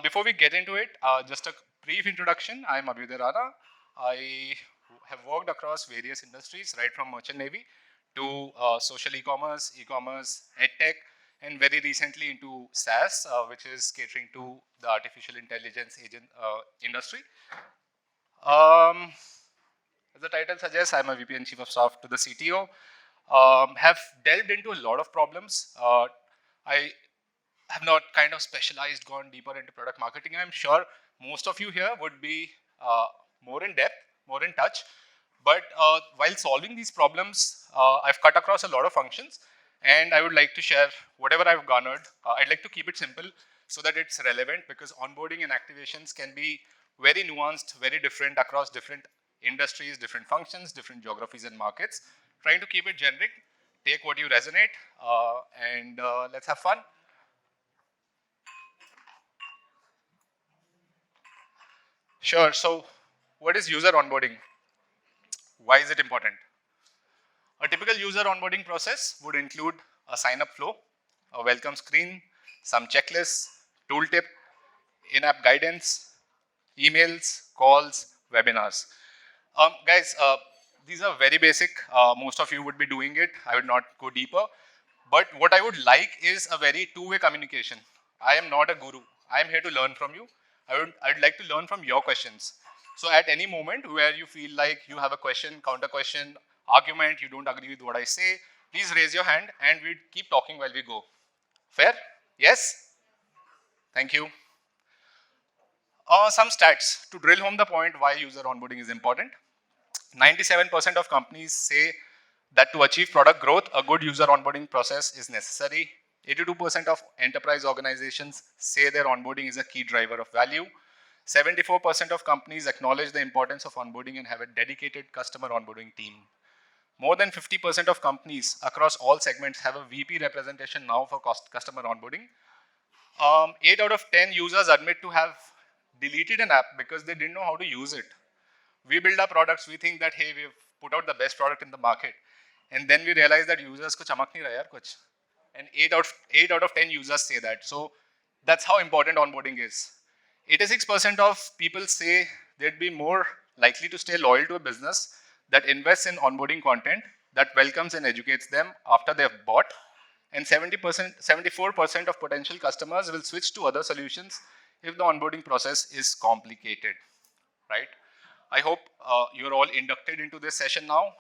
Before we get into it, just a brief introduction. I'm Abhyudaya Rana. I have worked across various industries, right from merchant navy to social e-commerce, edtech, and very recently into SaaS, which is catering to the artificial intelligence agent industry. As the title suggests, I'm a VP and Chief of Staff to the CTO. Have delved into a lot of problems. I have not kind of specialized, gone deeper into product marketing. I'm sure most of you here would be more in depth, more in touch. But while solving these problems, I've cut across a lot of functions, and I would like to share whatever I've garnered. I'd like to keep it simple so that it's relevant, because onboarding and activations can be very nuanced, very different across different industries, different functions, different geographies and markets. Trying to keep it generic, take what you resonate, and let's have fun. Sure. So, what is user onboarding? Why is it important? A typical user onboarding process would include a sign-up flow, a welcome screen, some checklists, tooltip, in-app guidance, emails, calls, webinars. Guys, these are very basic. Most of you would be doing it. I would not go deeper. But what I would like is a very two-way communication. I am not a guru. I am here to learn from you. I'd like to learn from your questions. So at any moment where you feel like you have a question, counter question, argument, you don't agree with what I say, please raise your hand and we'll keep talking while we go. Fair? Yes? Thank you. Some stats to drill home the point why user onboarding is important. 97% of companies say that to achieve product growth, a good user onboarding process is necessary. 82% of enterprise organizations say their onboarding is a key driver of value. 74% of companies acknowledge the importance of onboarding and have a dedicated customer onboarding team. More than 50% of companies across all segments have a VP representation now for customer onboarding. 8 out of 10 users admit to have deleted an app because they didn't know how to use it. We build our products, we think that, hey, we've put out the best product in the market. And then we realize that users ko chamak nahi raha yaar kuch. And 8 out of 10 users say that. So that's how important onboarding is. 86% of people say they'd be more likely to stay loyal to a business that invests in onboarding content, that welcomes and educates them after they've bought. And 74% of potential customers will switch to other solutions if the onboarding process is complicated, right? I hope you're all inducted into this session now,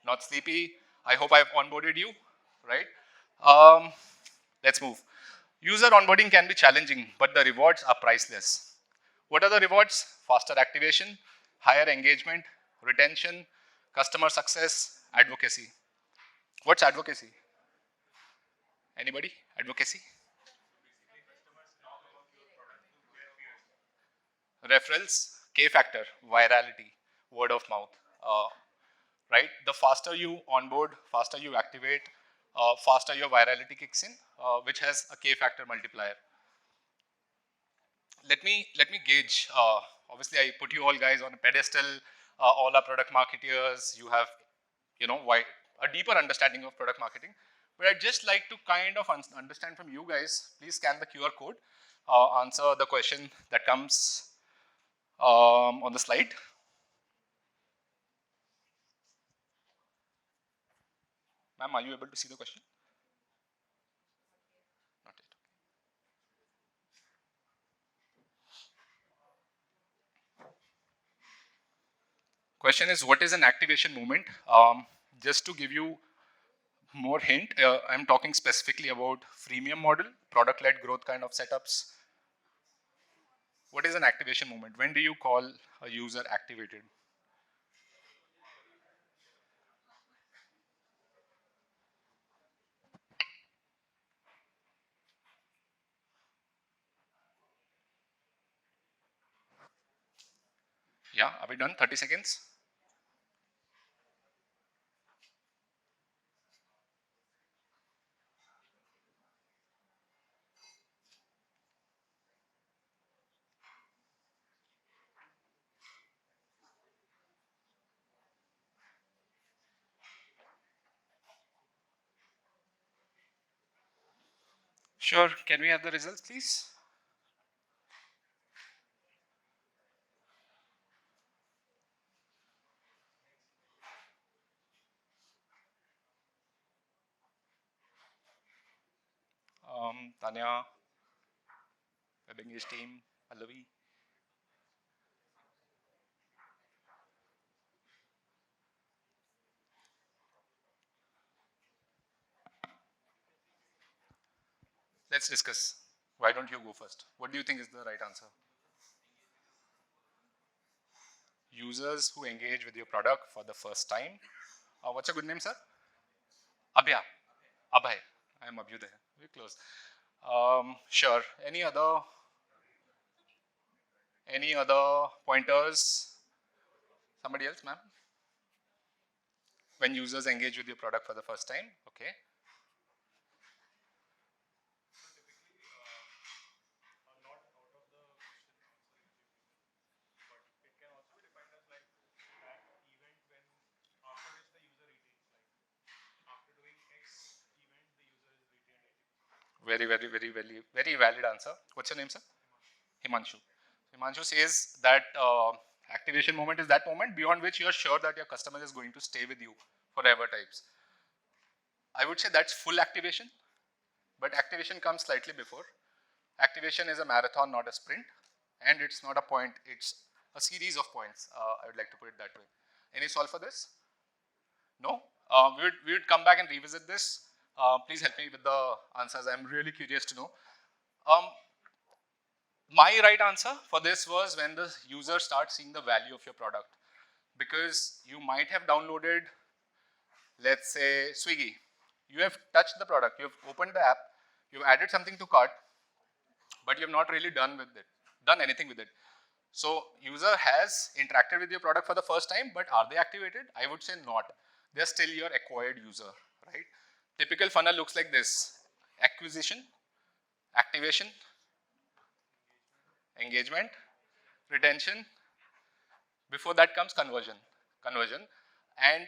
not sleepy. I hope I've onboarded you, right? Let's move. User onboarding can be challenging, but the rewards are priceless. What are the rewards? Faster activation, higher engagement, retention, customer success, advocacy. What's advocacy? Anybody? Advocacy? Referrals, K factor, virality, word of mouth. Right? The faster you onboard, faster you activate, faster your virality kicks in, which has a K factor multiplier. Let me gauge. Obviously, I put you all guys on a pedestal. All our product marketeers. You have, a deeper understanding of product marketing. But I'd just like to kind of understand from you guys. Please scan the QR code. Answer the question that comes on the slide. Ma'am, are you able to see the question? Not yet. Question is, what is an activation movement? Just to give you more hint, I'm talking specifically about freemium model, product-led growth kind of setups. What is an activation movement? When do you call a user activated? Yeah, are we done? 30 seconds? Sure, can we have the results, please? Tanya, WebEngage team, Pallavi. Let's discuss. Why don't you go first? What do you think is the right answer? Users who engage with your product for the first time. What's your good name, sir? Abhya. Abhay. I am Abhyudaya. Very close. Sure. Any other pointers? Somebody else, ma'am? When users engage with your product for the first time. Okay. Very valid answer. What's your name, sir? Himanshu. Himanshu says that activation moment is that moment beyond which you're sure that your customer is going to stay with you forever types. I would say that's full activation, but activation comes slightly before. Activation is a marathon, not a sprint, and it's not a point, it's a series of points. I would like to put it that way. Any solve for this? No? We would come back and revisit this. Please help me with the answers. I'm really curious to know. Um, my right answer for this was when the user starts seeing the value of your product. Because you might have downloaded, let's say, Swiggy. You have touched the product, you've opened the app, you've added something to cart, but you have not really done anything with it. So user has interacted with your product for the first time, but are they activated? I would say not. They're still your acquired user, right? Typical funnel looks like this: acquisition, activation, engagement, retention. Before that comes conversion, and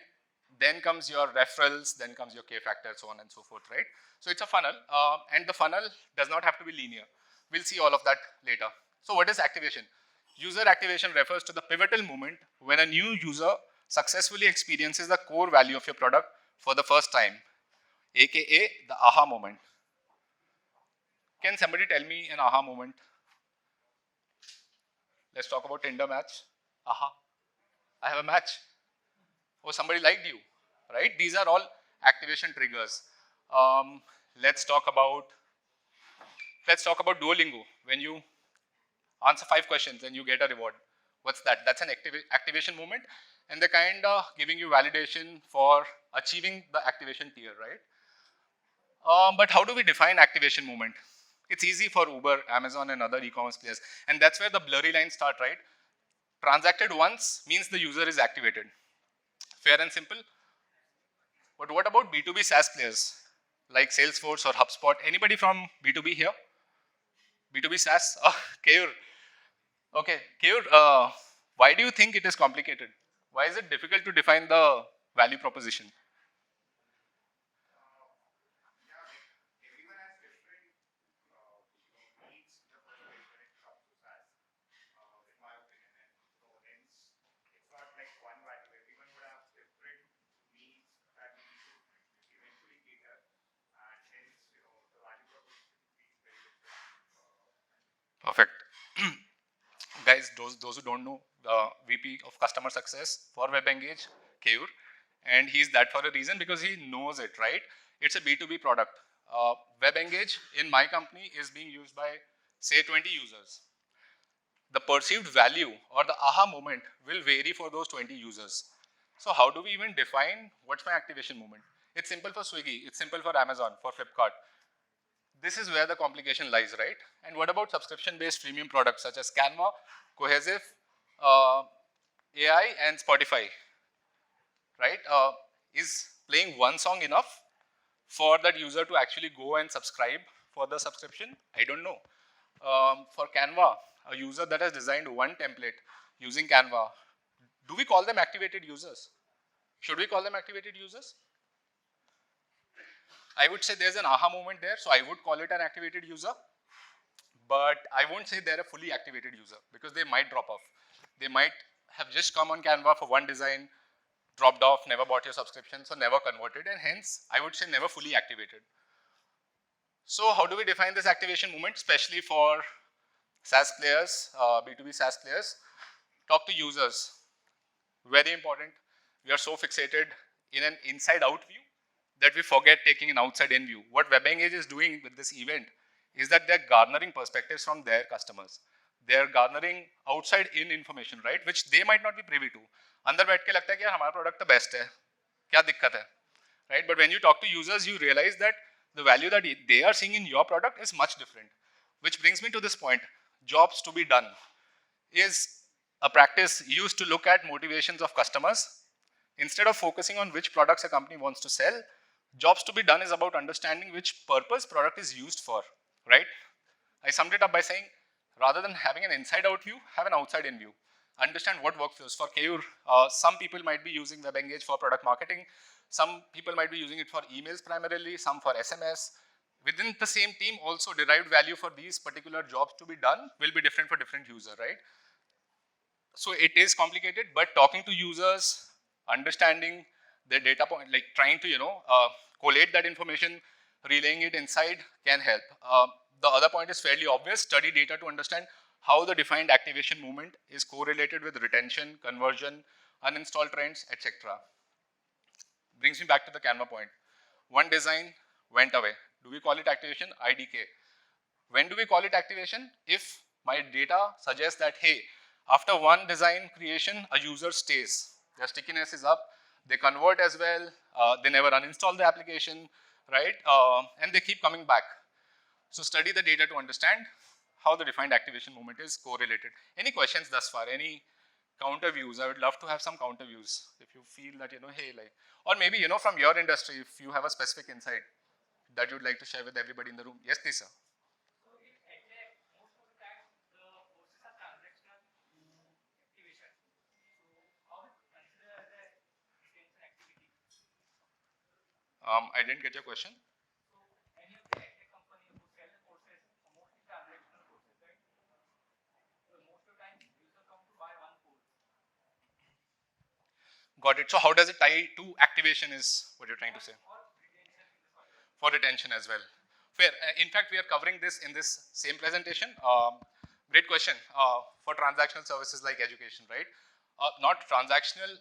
then comes your referrals, then comes your K factor, so on and so forth, right? So it's a funnel, and the funnel does not have to be linear. We'll see all of that later. So what is activation? User activation refers to the pivotal moment when a new user successfully experiences the core value of your product for the first time, aka the aha moment. Can somebody tell me an aha moment? Let's talk about Tinder match. Aha, I have a match. Oh, somebody liked you, right? These are all activation triggers. Um, let's talk about Duolingo. When you answer 5 questions and you get a reward, what's that? That's an activation moment, and they're kind of giving you validation for achieving the activation tier, right? But how do we define activation moment? It's easy for Uber, Amazon, and other e-commerce players, and that's where the blurry lines start, right? Transacted once means the user is activated. Fair and simple. But what about B2B SaaS players like Salesforce or HubSpot? Anybody from B2B here? B2B SaaS? Oh, Keyur. Okay, Keyur, why do you think it is complicated? Why is it difficult to define the value proposition? Perfect. Guys, those who don't know, the VP of Customer Success for WebEngage, Keyur, and he's that for a reason because he knows it, right? It's a B2B product. WebEngage in my company is being used by, say, 20 users. The perceived value or the aha moment will vary for those 20 users. So how do we even define what's my activation moment? It's simple for Swiggy, it's simple for Amazon, for Flipkart. This is where the complication lies, right? And what about subscription-based premium products such as Canva, Cohesive, uh, AI, and Spotify, right? Is playing one song enough for that user to actually go and subscribe for the subscription? I don't know. For Canva, a user that has designed one template using Canva, do we call them activated users? Should we call them activated users? I would say there's an aha moment there, so I would call it an activated user. But I won't say they're a fully activated user because they might drop off. They might have just come on Canva for one design, dropped off, never bought your subscription, so never converted, and hence I would say never fully activated. So how do we define this activation movement, especially for SaaS players, B2B SaaS players? Talk to users. Very important. We are so fixated in an inside-out view that we forget taking an outside-in view. What WebEngage is doing with this event is that they're garnering perspectives from their customers. They're garnering outside-in information, right, which they might not be privy to. अंदर बैठ के लगता है कि यार हमारा product तो best है, क्या दिक्कत है, right? But when you talk to users, you realize that the value that they are seeing in your product is much different. Which brings me to this point: jobs to be done is a practice used to look at motivations of customers. Instead of focusing on which products a company wants to sell, jobs to be done is about understanding which purpose product is used for, right? I summed it up by saying, rather than having an inside-out view, have an outside-in view. Understand what workflows. For Keyur, some people might be using WebEngage for product marketing. Some people might be using it for emails primarily, some for SMS. Within the same team, also derived value for these particular jobs to be done will be different for different user, right? So it is complicated, but talking to users, understanding their data point, like trying to, collate that information, relaying it inside can help. The other point is fairly obvious: study data to understand how the defined activation movement is correlated with retention, conversion, uninstall trends, etc. Brings me back to the Canva point. One design went away. Do we call it activation? IDK. When do we call it activation? If my data suggests that, hey, after one design creation, a user stays. Their stickiness is up. They convert as well. They never uninstall the application, right? And they keep coming back. So study the data to understand how the defined activation movement is correlated. Any questions thus far? Any counter views? I would love to have some counter views. If you feel that, hey, like, or maybe, from your industry, if you have a specific insight that you'd like to share with everybody in the room. Yes, please, sir. I didn't get your question. Got it. So how does it tie to activation is what you're trying to say? For retention as well. Fair. In fact, we are covering this in this same presentation. Great question. For transactional services like education, right? Not transactional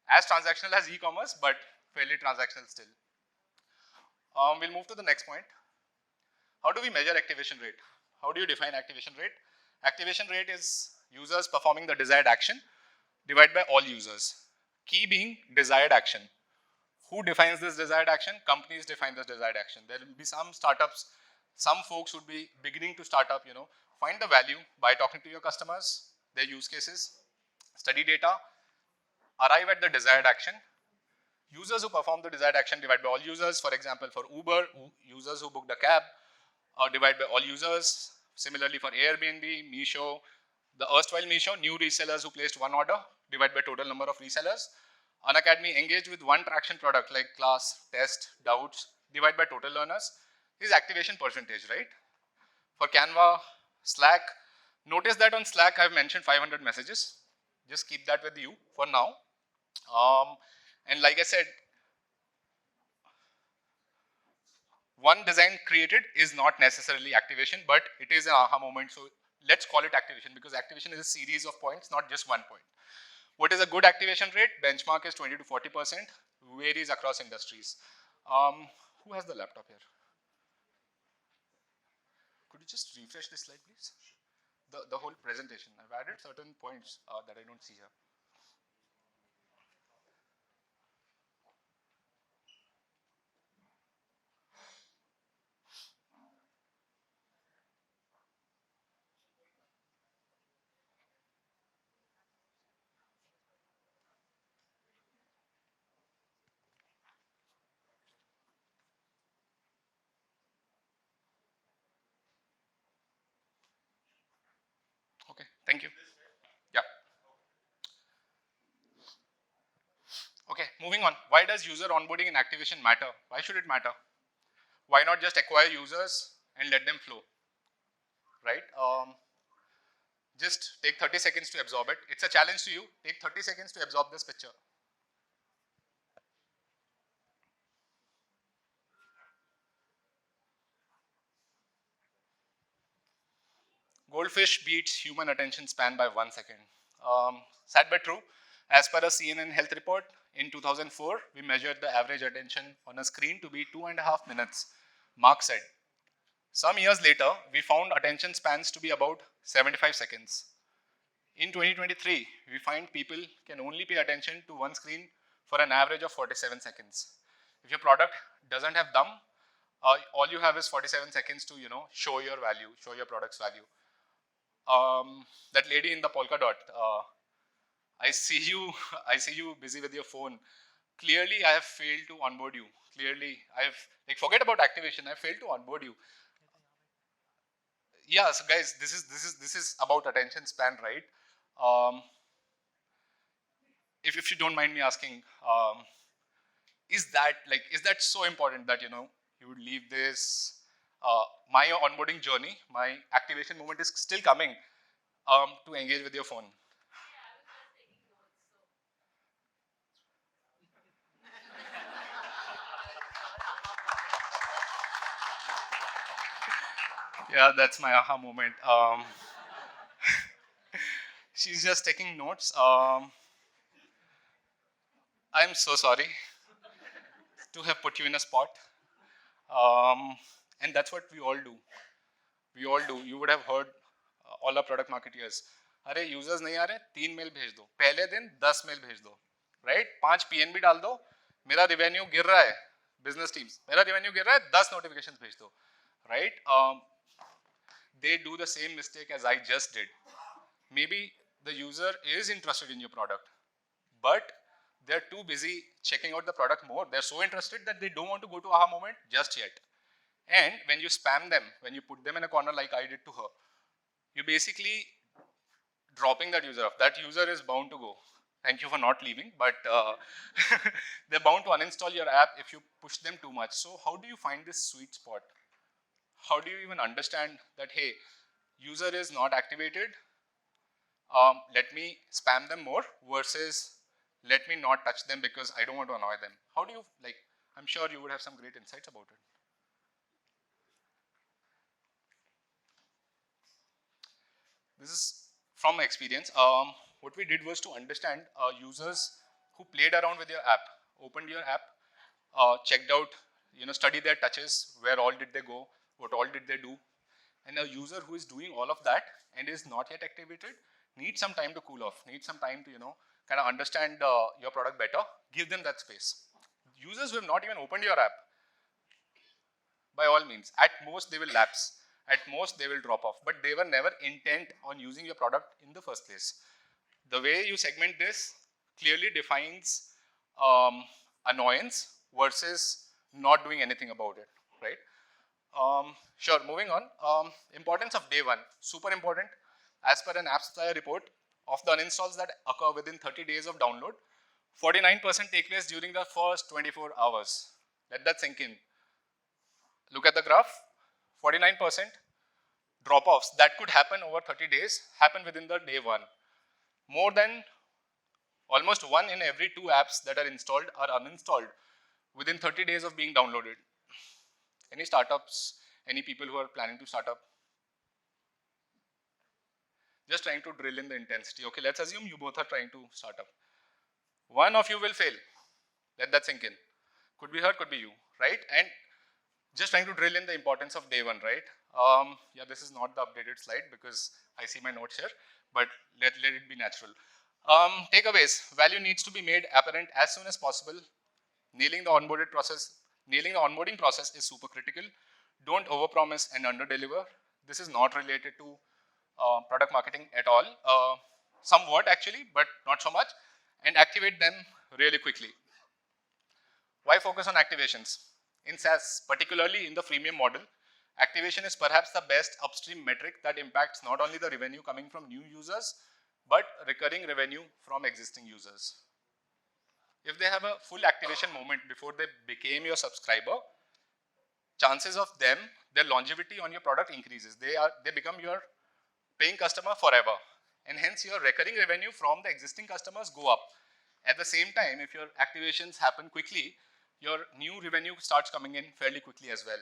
as e-commerce, but fairly transactional still. We'll move to the next point. How do we measure activation rate? How do you define activation rate? Activation rate is users performing the desired action divided by all users. Key being desired action. Who defines this desired action? Companies define this desired action. There will be some startups, some folks would be beginning to start up, find the value by talking to your customers, their use cases, study data, arrive at the desired action. Users who perform the desired action divide by all users. For example, for Uber, users who booked a cab divide by all users. Similarly for Airbnb, Meesho, the erstwhile Meesho, new resellers who placed one order divide by total number of resellers. Unacademy engage with one traction product like class, test, doubts, divide by total learners. This is activation percentage, right? For Canva, Slack, notice that on Slack I've mentioned 500 messages. Just keep that with you for now. And like I said, one design created is not necessarily activation, but it is an aha moment. So let's call it activation, because activation is a series of points, not just one point. What is a good activation rate? Benchmark is 20 to 40%, varies across industries. Who has the laptop here? Could you just refresh this slide, please? The whole presentation. I've added certain points that I don't see here. Okay, thank you. Yeah. Okay, moving on. Why does user onboarding and activation matter? Why should it matter? Why not just acquire users and let them flow, right? Just take 30 seconds to absorb it. It's a challenge to you. Take 30 seconds to absorb this picture. Goldfish beats human attention span by 1 second. Sad but true. As per a CNN health report, in 2004, we measured the average attention on a screen to be 2.5 minutes. Mark said. Some years later, we found attention spans to be about 75 seconds. In 2023, we find people can only pay attention to one screen for an average of 47 seconds. If your product doesn't have thumb, all you have is 47 seconds to show your value, show your product's value. That lady in the polka dot, I see you. I see you busy with your phone. Clearly, I have failed to onboard you. Clearly, I've forget about activation. I failed to onboard you. Yeah, so guys, this is about attention span, right? Um, if you don't mind me asking, is that so important that you would leave this? My onboarding journey, my activation moment is still coming to engage with your phone. Yeah, that's my aha moment. She's just taking notes. I'm so sorry to have put you in a spot. And that's what we all do. We all do. You would have heard all our product marketeers. अरे users नहीं आ रहे 3 mail भेज दो पहले दिन 10 mail भेज दो right 5 PNB डाल दो मेरा रिवेन्यू गिर रहा है बिजनेस टीम्स मेरा रिवेन्यू गिर रहा है 10 नोटिफिकेशन भेज दो right they do the same mistake as I just did. Maybe the user is interested in your product, but they're too busy checking out the product more. They're so interested that they don't want to go to aha moment just yet. And when you spam them, when you put them in a corner like I did to her, you're basically dropping that user off. That user is bound to go. Thank you for not leaving, but they're bound to uninstall your app if you push them too much. So how do you find this sweet spot? How do you even understand that, hey, user is not activated, let me spam them more versus let me not touch them because I don't want to annoy them? How do you, I'm sure you would have some great insights about it. This is from my experience. What we did was to understand users who played around with your app, opened your app, checked out, study their touches, where all did they go, what all did they do. And a user who is doing all of that and is not yet activated needs some time to cool off, needs some time to, kind of understand your product better. Give them that space. Users who have not even opened your app, by all means, at most they will lapse. At most they will drop off, but they were never intent on using your product in the first place. The way you segment this clearly defines annoyance versus not doing anything about it, right? Sure, moving on. Importance of day one, super important. As per an App Supplier report, of the uninstalls that occur within 30 days of download, 49% take place during the first 24 hours. Let that sink in. Look at the graph, 49% drop-offs that could happen over 30 days happen within the day one. More than almost 1 in every 2 apps that are installed are uninstalled within 30 days of being downloaded. Any startups, any people who are planning to start up? Just trying to drill in the intensity. Okay, let's assume you both are trying to start up. One of you will fail. Let that sink in. Could be her, could be you, right? And just trying to drill in the importance of day one, right? Yeah, this is not the updated slide because I see my notes here, but let it be natural. Takeaways. Value needs to be made apparent as soon as possible. Nailing the onboarding process is super critical. Don't overpromise and underdeliver. This is not related to product marketing at all. Somewhat actually, but not so much. And activate them really quickly. Why focus on activations? In SaaS, particularly in the freemium model, activation is perhaps the best upstream metric that impacts not only the revenue coming from new users, but recurring revenue from existing users. If they have a full activation moment before they became your subscriber, chances of their longevity on your product increases. They become your paying customer forever. And hence your recurring revenue from the existing customers go up. At the same time, if your activations happen quickly, your new revenue starts coming in fairly quickly as well.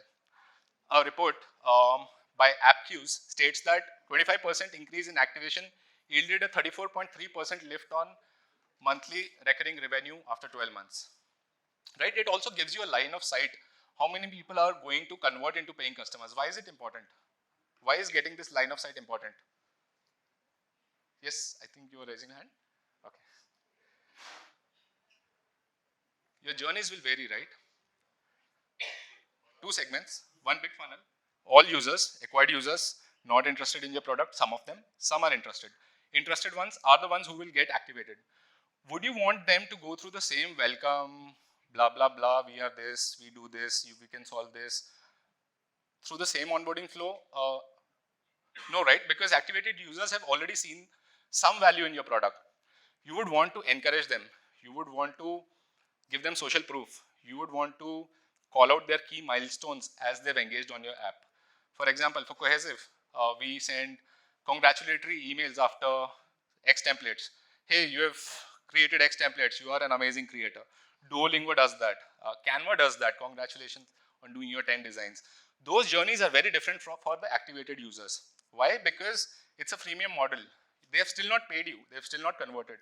A report by AppQs states that 25% increase in activation yielded a 34.3% lift on monthly recurring revenue after 12 months. Right? It also gives you a line of sight how many people are going to convert into paying customers. Why is it important? Why is getting this line of sight important? Yes, I think you are raising a hand. Okay. Your journeys will vary, right? Two segments, one big funnel, all users, acquired users, not interested in your product, some of them, some are interested. Interested ones are the ones who will get activated. Would you want them to go through the same welcome, blah, blah, blah, we are this, we do this, we can solve this, through the same onboarding flow? No, right? Because activated users have already seen some value in your product. You would want to encourage them. You would want to give them social proof. You would want to call out their key milestones as they've engaged on your app. For example, for Cohesive, we send congratulatory emails after X templates. Hey, you have created X templates. You are an amazing creator. Duolingo does that. Canva does that. Congratulations on doing your 10 designs. Those journeys are very different for the activated users. Why? Because it's a freemium model. They have still not paid you. They have still not converted.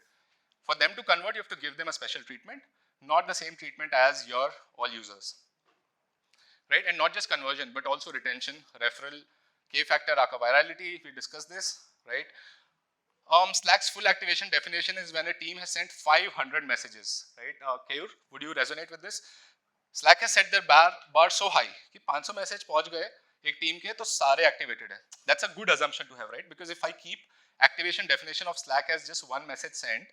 For them to convert, you have to give them a special treatment, not the same treatment as your all users. Right? And not just conversion, but also retention, referral, K-factor, Aka virality, we discussed this, right? Slack's full activation definition is when a team has sent 500 messages, right? Keyur, would you resonate with this? Slack has set their bar so high कि 500 message पहुंच गए एक team के तो सारे activated है. That's a good assumption to have, right? Because if I keep activation definition of Slack as just one message sent,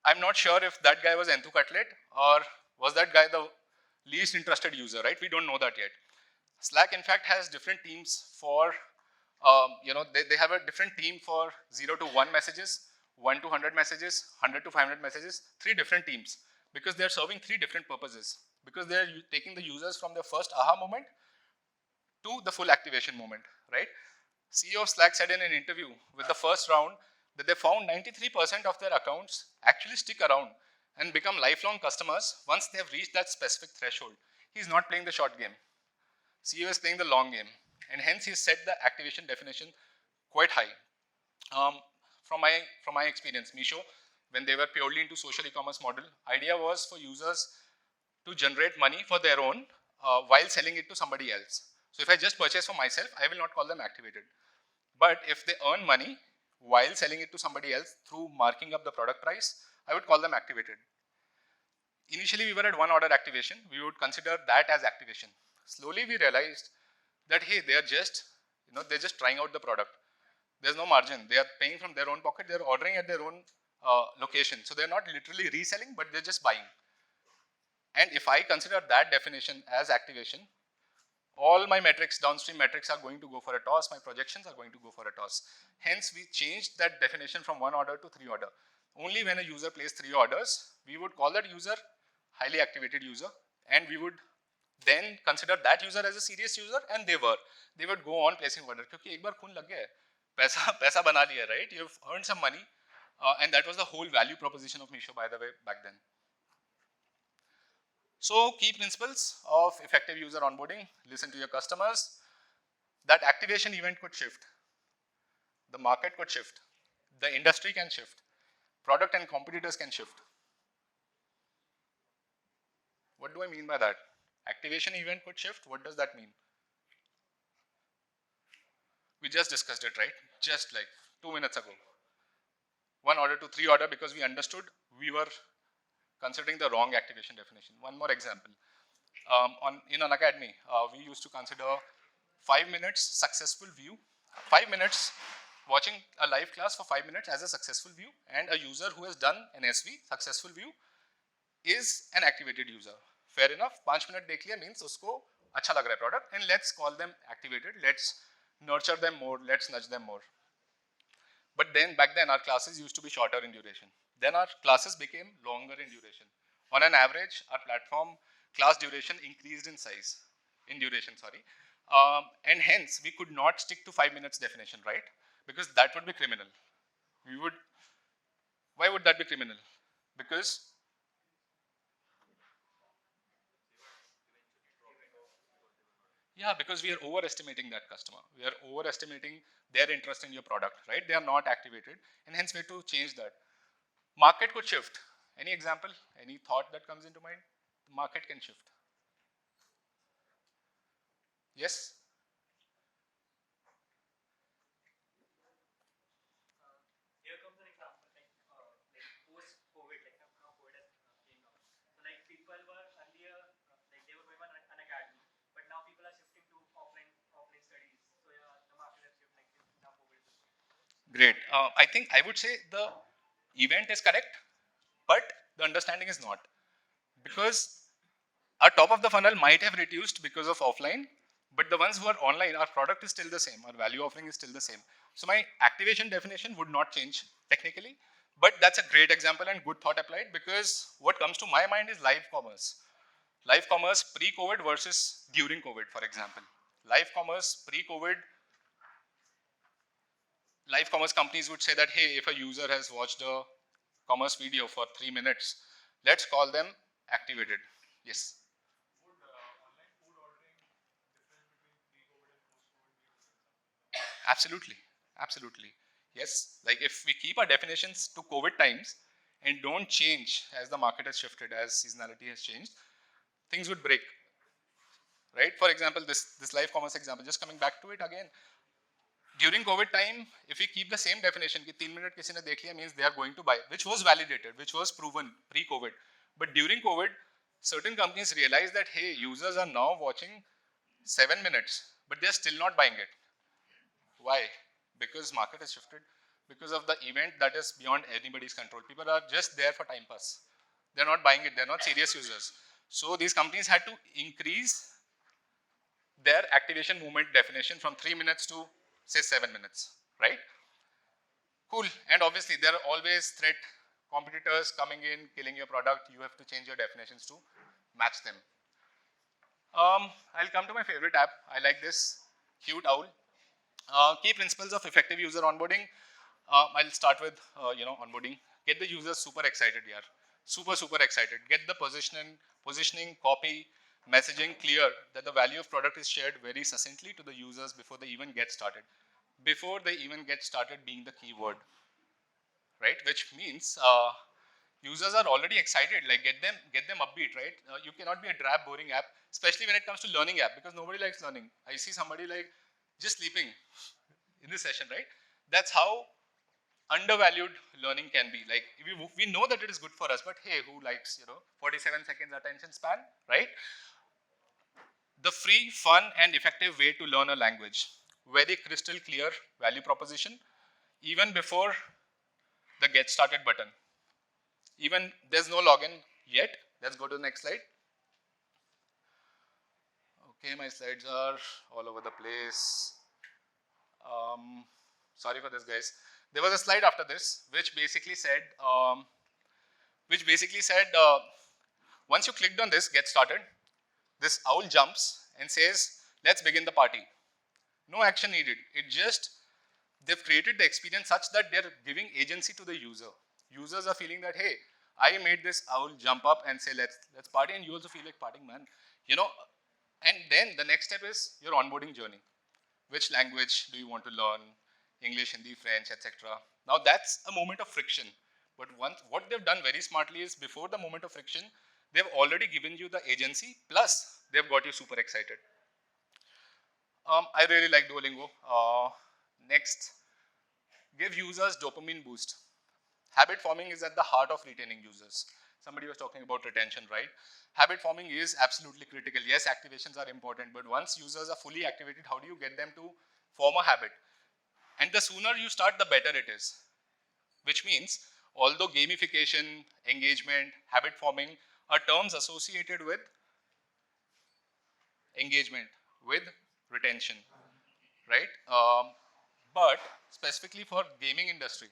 I'm not sure if that guy was Enthu Cutlet or was that guy the least interested user, right? We don't know that yet. Slack, in fact, has different teams for, they have a different team for 0 to 1 messages, 1 to 100 messages, 100 to 500 messages, 3 different teams because they're serving 3 different purposes. Because they're taking the users from their first aha moment to the full activation moment, right? CEO of Slack said in an interview with the first round that they found 93% of their accounts actually stick around and become lifelong customers once they have reached that specific threshold. He's not playing the short game. CEO is playing the long game, and hence he set the activation definition quite high. From my experience, Misho, when they were purely into social e-commerce model, idea was for users to generate money for their own while selling it to somebody else. So if I just purchase for myself, I will not call them activated. But if they earn money while selling it to somebody else through marking up the product price, I would call them activated. Initially, we were at one order activation. We would consider that as activation. Slowly, we realized that, hey, they're just trying out the product. There's no margin. They are paying from their own pocket. They're ordering at their own location. So they're not literally reselling, but they're just buying. And if I consider that definition as activation, all my metrics, downstream metrics are going to go for a toss. My projections are going to go for a toss. Hence, we changed that definition from 1 order to 3 order. Only when a user placed 3 orders, we would call that user highly activated user, and we would then consider that user as a serious user, and they would go on placing order. क्योंकि एक बार खून लग गया है, पैसा बना लिया, right? You've earned some money, and that was the whole value proposition of Meesho, by the way, back then. So, key principles of effective user onboarding: listen to your customers. That activation event could shift. The market could shift. The industry can shift. Product and competitors can shift. What do I mean by that? Activation event could shift. What does that mean? We just discussed it, right? Just like 2 minutes ago. 1 order to 3 order because we understood we were considering the wrong activation definition. One more example. In Unacademy, we used to consider 5 minutes successful view, 5 minutes watching a live class for 5 minutes as a successful view, and a user who has done an SV, successful view, is an activated user. Fair enough, 5 minute dekh liya means usko acha lag raha hai product, and let's call them activated, let's nurture them more, let's nudge them more. But then back then our classes used to be shorter in duration. Then our classes became longer in duration. On an average, our platform class duration increased in duration, and hence we could not stick to 5 minutes definition, right? Because that would be criminal. Why would that be criminal? Because Yeah, because we are overestimating that customer. We are overestimating their interest in your product, right? They are not activated, and hence we have to change that. Market could shift. Any example? Any thought that comes into mind? The market can shift. Yes? Great. I think I would say the event is correct, but the understanding is not. Because our top of the funnel might have reduced because of offline, but the ones who are online, our product is still the same, our value offering is still the same. So my activation definition would not change technically, but that's a great example and good thought applied, because what comes to my mind is live commerce. Live commerce pre-COVID versus during COVID, for example. Live commerce pre-COVID, live commerce companies would say that, hey, if a user has watched a commerce video for 3 minutes, let's call them activated. Yes. Absolutely. Absolutely. Yes. Like if we keep our definitions to COVID times and don't change as the market has shifted, as seasonality has changed, things would break. Right? For example, this live commerce example, just coming back to it again, during COVID time, if we keep the same definition, कि 3 minute किसी ने देख लिया means they are going to buy, which was validated, which was proven pre-COVID. But during COVID, certain companies realized that, hey, users are now watching 7 minutes, but they're still not buying it. Why? Because market has shifted, because of the event that is beyond anybody's control. People are just there for time pass. They're not buying it. They're not serious users. So these companies had to increase their activation movement definition from 3 minutes to say 7 minutes, right? Cool. And obviously there are always threat competitors coming in, killing your product. You have to change your definitions to match them. I'll come to my favorite app. I like this. Cute Owl. Key principles of effective user onboarding. I'll start with onboarding. Get the users super excited, yeah. Super excited. Get the positioning, copy, messaging clear that the value of product is shared very succinctly to the users before they even get started. Before they even get started being the keyword, right? Which means users are already excited. Like get them upbeat, right? You cannot be a drab, boring app, especially when it comes to learning app, because nobody likes learning. I see somebody like just sleeping in this session, right? That's how undervalued learning can be. Like we know that it is good for us, but hey, who likes 47 seconds attention span, right? The free, fun, and effective way to learn a language. Very crystal clear value proposition, even before the get started button. Even there's no login yet. Let's go to the next slide. Okay, my slides are all over the place. Sorry for this, guys. There was a slide after this which basically said, once you clicked on this, get started, this owl jumps and says, let's begin the party. No action needed. It just, they've created the experience such that they're giving agency to the user. Users are feeling that, hey, I made this owl jump up and say, let's party, and you also feel like partying, man. And then the next step is your onboarding journey. Which language do you want to learn? English, Hindi, French, etc. Now that's a moment of friction. But what they've done very smartly is before the moment of friction, they've already given you the agency, plus they've got you super excited. I really like Duolingo. Next, give users dopamine boost. Habit forming is at the heart of retaining users. Somebody was talking about retention, right? Habit forming is absolutely critical. Yes, activations are important, but once users are fully activated, how do you get them to form a habit? And the sooner you start, the better it is. Which means, although gamification, engagement, habit forming are terms associated with engagement, with retention, right? But specifically for gaming industry,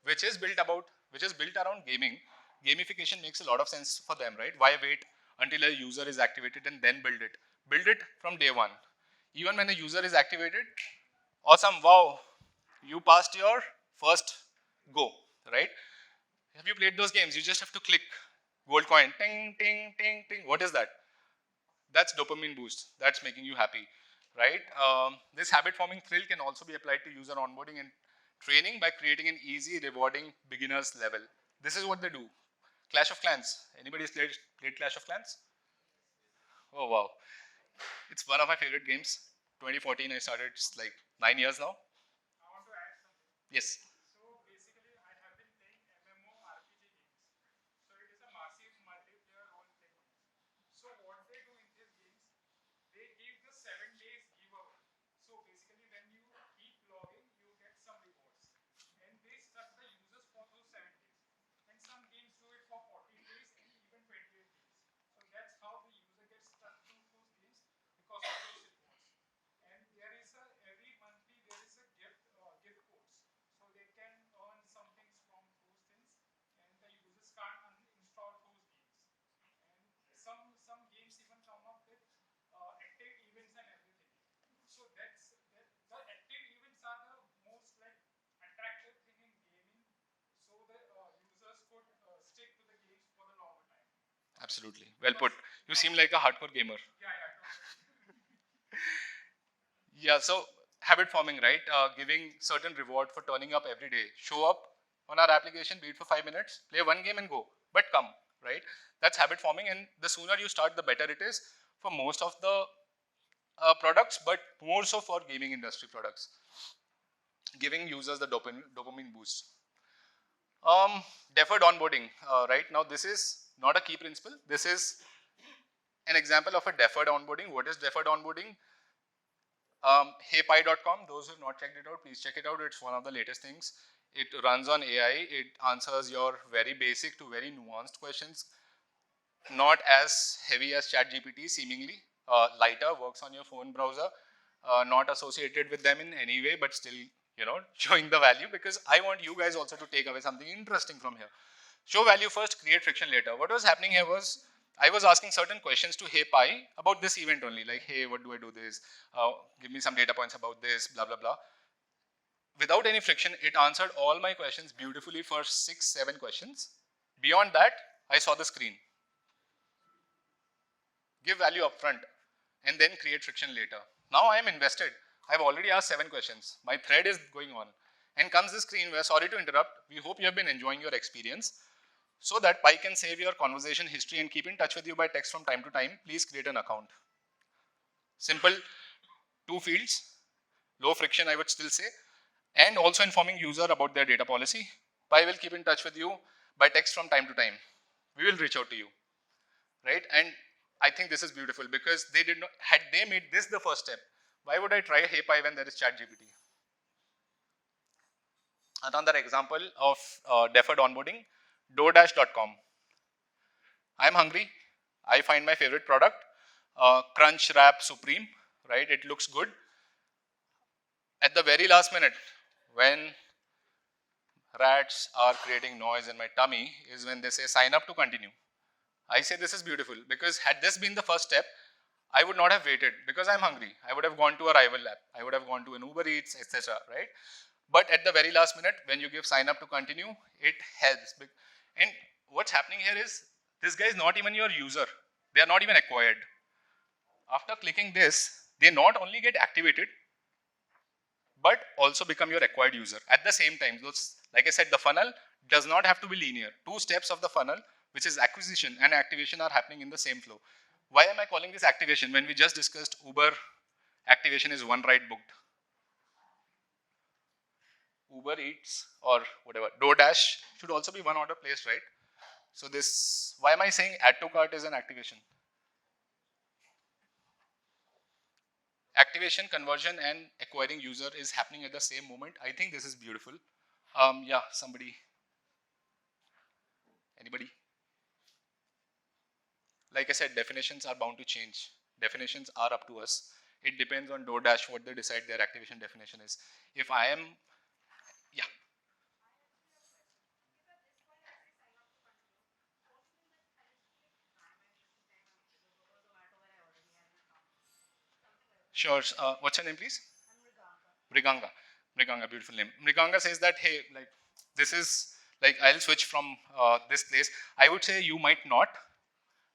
which is built around gaming, gamification makes a lot of sense for them, right? Why wait until a user is activated and then build it? Build it from day one. Even when a user is activated, awesome, wow, you passed your first go, right? Have you played those games? You just have to click gold coin, ting, ting, ting, ting. What is that? That's dopamine boost. That's making you happy. right? This habit forming thrill can also be applied to user onboarding and training by creating an easy, rewarding beginners level. This is what they do. Clash of Clans. Anybody played Clash of Clans? Oh wow, it's one of my favorite games. 2014 I started. It's like 9 years now. Yes. Absolutely. Well put. You seem like a hardcore gamer. Yeah, so habit forming, right? Giving certain reward for turning up every day. Show up on our application, be it for 5 minutes, play one game and go. But come, right? That's habit forming, and the sooner you start, the better it is for most of the products, but more so for gaming industry products. Giving users the dopamine boost. Deferred onboarding, right? Now, this is not a key principle. This is an example of a deferred onboarding. What is deferred onboarding? HeyPy.com, those who have not checked it out, please check it out. It's one of the latest things. It runs on AI. It answers your very basic to very nuanced questions, not as heavy as ChatGPT, seemingly. Lighter, works on your phone browser, not associated with them in any way, but still, showing the value, because I want you guys also to take away something interesting from here. Show value first, create friction later. What was happening here was I was asking certain questions to HeyPy about this event only, like, hey, what do I do this? Give me some data points about this, blah, blah, blah. Without any friction, it answered all my questions beautifully for 6, 7 questions. Beyond that, I saw the screen. Give value upfront and then create friction later. Now I am invested. I've already asked 7 questions. My thread is going on. And comes the screen where, sorry to interrupt, we hope you have been enjoying your experience. So that Pi can save your conversation history and keep in touch with you by text from time to time, please create an account. Simple, 2 fields, low friction I would still say, and also informing user about their data policy. Pi will keep in touch with you by text from time to time. We will reach out to you, right? And I think this is beautiful because they did not, had they made this the first step, why would I try HeyPy when there is ChatGPT? Another example of deferred onboarding, DoorDash.com. I'm hungry. I find my favorite product, Crunch Wrap Supreme, right? It looks good. At the very last minute, when rats are creating noise in my tummy, is when they say sign up to continue. I say this is beautiful because had this been the first step, I would not have waited because I'm hungry. I would have gone to a rival app. I would have gone to an Uber Eats, etc. Right? But at the very last minute, when you give sign up to continue, it helps. And what's happening here is this guy is not even your user. They are not even acquired. After clicking this, they not only get activated, but also become your acquired user at the same time. Those, like I said, the funnel does not have to be linear. 2 steps of the funnel, which is acquisition and activation, are happening in the same flow. Why am I calling this activation when we just discussed Uber activation is one ride booked? Uber Eats or whatever, DoorDash should also be one order placed, right? So this, why am I saying add to cart is an activation? Activation, conversion, and acquiring user is happening at the same moment. I think this is beautiful. Yeah, somebody, anybody? Like I said, definitions are bound to change. Definitions are up to us. It depends on DoorDash what they decide their activation definition is. If I am, yeah, sure. What's your name, please? Mriganga. Mriganga, beautiful name. Mriganga says that, hey, like, this is, like, I'll switch from this place. I would say you might not,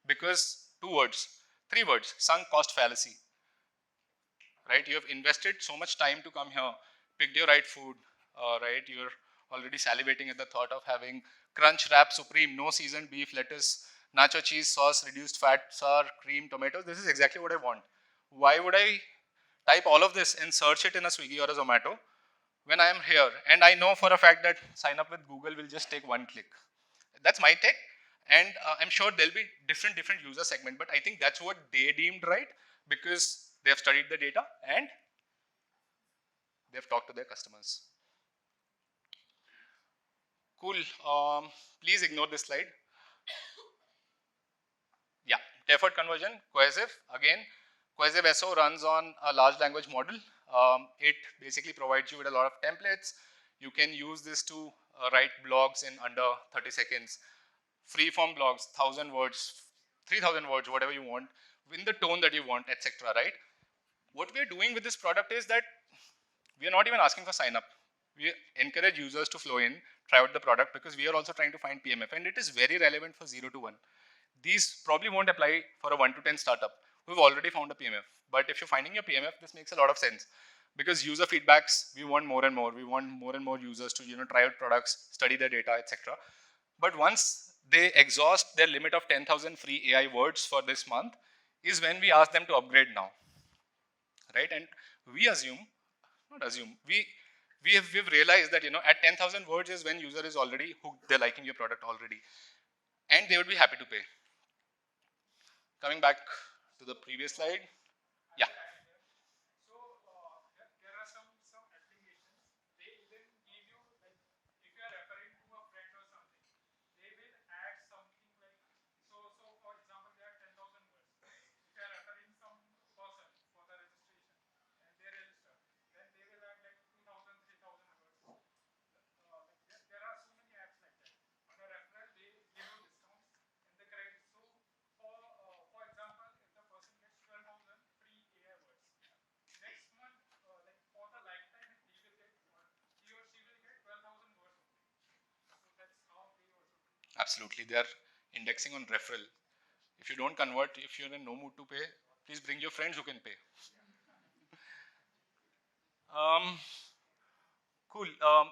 because 2 words, 3 words, sunk cost fallacy, right? You have invested so much time to come here, picked your right food, right? You're already salivating at the thought of having crunch wrap supreme, no seasoned beef, lettuce, nacho cheese, sauce, reduced fat, sour, cream, tomatoes. This is exactly what I want. Why would I type all of this and search it in a Swiggy or a Zomato when I am here? And I know for a fact that sign up with Google will just take one click. That's my take. And I'm sure there'll be different user segment, but I think that's what they deemed right because they have studied the data and they've talked to their customers. Cool. Please ignore this slide. Yeah, deferred conversion, cohesive. Again, cohesive SO runs on a large language model. It basically provides you with a lot of templates. You can use this to write blogs in under 30 seconds. Free form blogs, 1,000 words, 3,000 words, whatever you want, in the tone that you want, etc. Right? What we are doing with this product is that we are not even asking for sign up. We encourage users to flow in, try out the product because we are also trying to find PMF, and it is very relevant for 0 to 1. These probably won't apply for a 1 to 10 startup who've already found a PMF. But if you're finding your PMF, this makes a lot of sense because user feedbacks, we want more and more. We want more and more users to try out products, study their data, etc. But once they exhaust their limit of 10,000 free AI words for this month, is when we ask them to upgrade now, right? And we assume, not assume, we've realized that at 10,000 words is when user is already hooked, they're liking your product already, and they would be happy to pay. Coming back to the previous slide, yeah. Absolutely, they are indexing on referral. If you don't convert, if you're in no mood to pay, please bring your friends who can pay. Um, cool.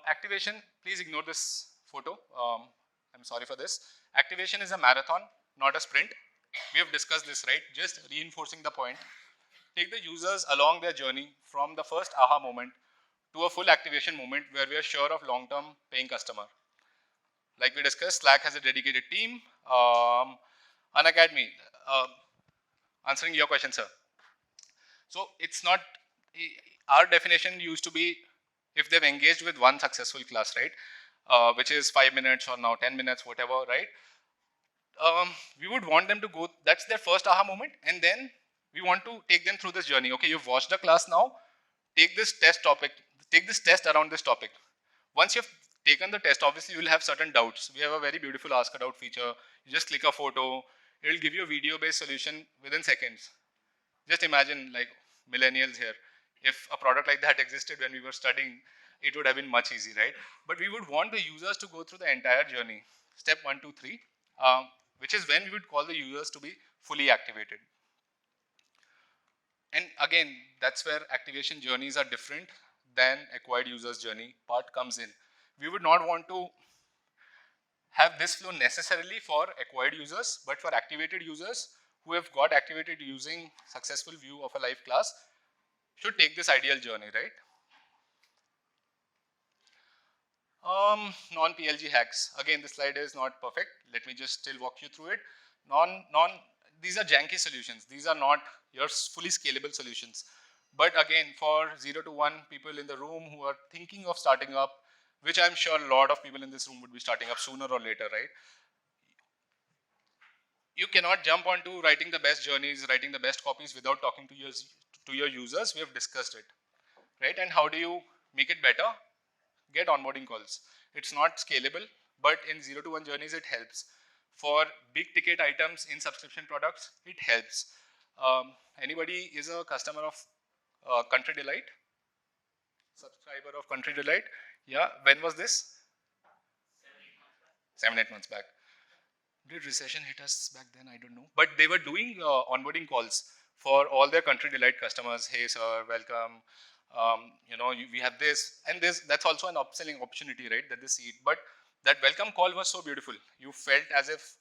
Activation, please ignore this photo. I'm sorry for this. Activation is a marathon, not a sprint. We have discussed this, right? Just reinforcing the point. Take the users along their journey from the first aha moment to a full activation moment where we are sure of long-term paying customer. Like we discussed, Slack has a dedicated team. Unacademy, answering your question, sir. So it's not, our definition used to be if they've engaged with one successful class, right? Which is 5 minutes or now 10 minutes, whatever, right? We would want them to go, that's their first aha moment. And then we want to take them through this journey. Okay, you've watched the class now, take this test topic, take this test around this topic. Once you've taken the test, obviously you will have certain doubts. We have a very beautiful ask a doubt feature. You just click a photo, it will give you a video-based solution within seconds. Just imagine like millennials here. If a product like that existed when we were studying, it would have been much easy, right? But we would want the users to go through the entire journey, step 1, 2, 3, which is when we would call the users to be fully activated. And again, that's where activation journeys are different than acquired users journey part comes in. We would not want to have this flow necessarily for acquired users, but for activated users who have got activated using successful view of a live class should take this ideal journey, right? Non-PLG hacks. Again, the slide is not perfect. Let me just still walk you through it. These are janky solutions. These are not your fully scalable solutions. But again, for 0 to 1 people in the room who are thinking of starting up, which I'm sure a lot of people in this room would be starting up sooner or later, right? You cannot jump onto writing the best journeys, writing the best copies without talking to your users. We have discussed it, right? And how do you make it better? Get onboarding calls. It's not scalable, but in 0 to 1 journeys, it helps. For big ticket items in subscription products, it helps. Anybody is a customer of Country Delight? Subscriber of Country Delight? Yeah, when was this? 7, 8 months back. Did recession hit us back then? I don't know. But they were doing onboarding calls for all their country delight customers. Hey sir, welcome. We have this and this. That's also an upselling opportunity, right? That they see it. But that welcome call was so beautiful. You felt as if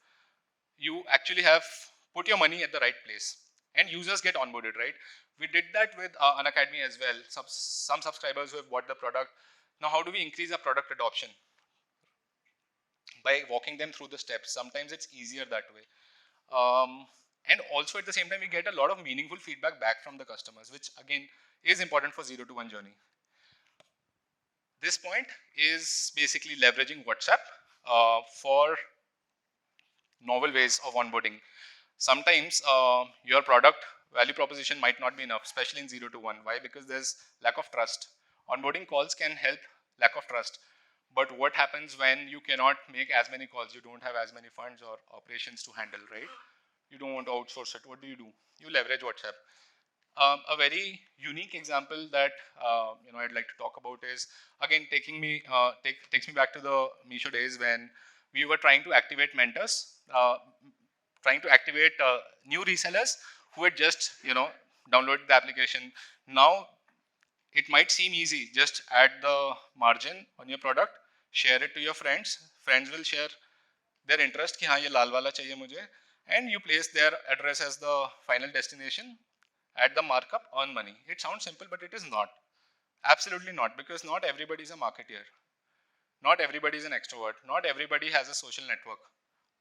you actually have put your money at the right place, and users get onboarded, right? We did that with Unacademy as well. Some subscribers who have bought the product. Now, how do we increase our product adoption? By walking them through the steps. Sometimes it's easier that way. And also at the same time, we get a lot of meaningful feedback back from the customers, which again is important for 0 to 1 journey. This point is basically leveraging WhatsApp for novel ways of onboarding. Sometimes your product value proposition might not be enough, especially in 0 to 1. Why? Because there's lack of trust. Onboarding calls can help lack of trust. But what happens when you cannot make as many calls? You don't have as many funds or operations to handle, right? You don't want to outsource it. What do? You leverage WhatsApp. A very unique example that I'd like to talk about is again takes me back to the Misho days when we were trying to activate mentors, trying to activate new resellers who had just downloaded the application. Now it might seem easy, just add the margin on your product, share it to your friends. Friends will share their interest कि हाँ ये लाल वाला चाहिए मुझे, and you place their address as the final destination, add the markup, earn money. It sounds simple, but it is not. Absolutely not, because not everybody is a marketeer. Not everybody is an extrovert. Not everybody has a social network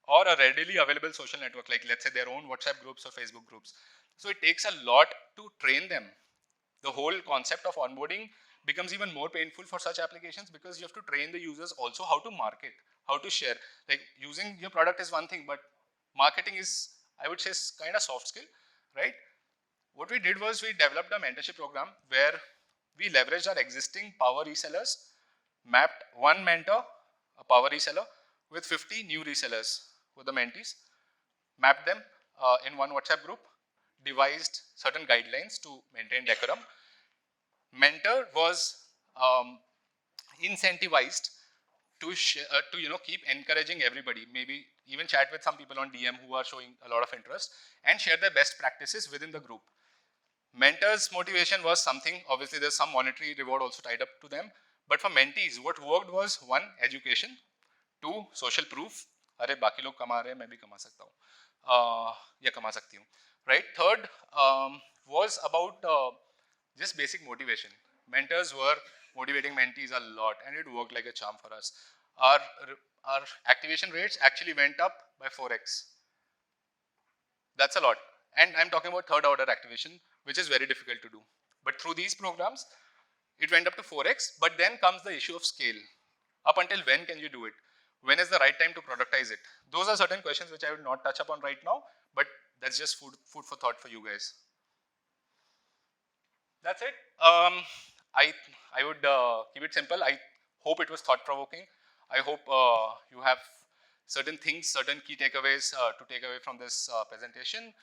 or a readily available social network, like let's say their own WhatsApp groups or Facebook groups. So it takes a lot to train them. The whole concept of onboarding becomes even more painful for such applications because you have to train the users also how to market, how to share. Like using your product is one thing, but marketing is, I would say, kind of soft skill, right? What we did was we developed a mentorship program where we leveraged our existing power resellers, mapped one mentor, a power reseller, with 50 new resellers who are the mentees, mapped them in one WhatsApp group, devised certain guidelines to maintain decorum. Mentor was incentivized to keep encouraging everybody, maybe even chat with some people on DM who are showing a lot of interest and share their best practices within the group. Mentors' motivation was something, obviously there's some monetary reward also tied up to them, but for mentees, what worked was one, education, two, social proof, अरे बाकी लोग कमा रहे हैं मैं भी कमा सकता हूँ या कमा सकती हूँ, right? Third was about just basic motivation. Mentors were motivating mentees a lot, and it worked like a charm for us. Our activation rates actually went up by 4x. That's a lot. And I'm talking about third order activation, which is very difficult to do. But through these programs, it went up to 4x, but then comes the issue of scale. Up until when can you do it? When is the right time to productize it? Those are certain questions which I would not touch upon right now, but that's just food for thought for you guys. That's it. I would keep it simple. I hope it was thought-provoking. I hope you have certain things, certain key takeaways to take away from this presentation.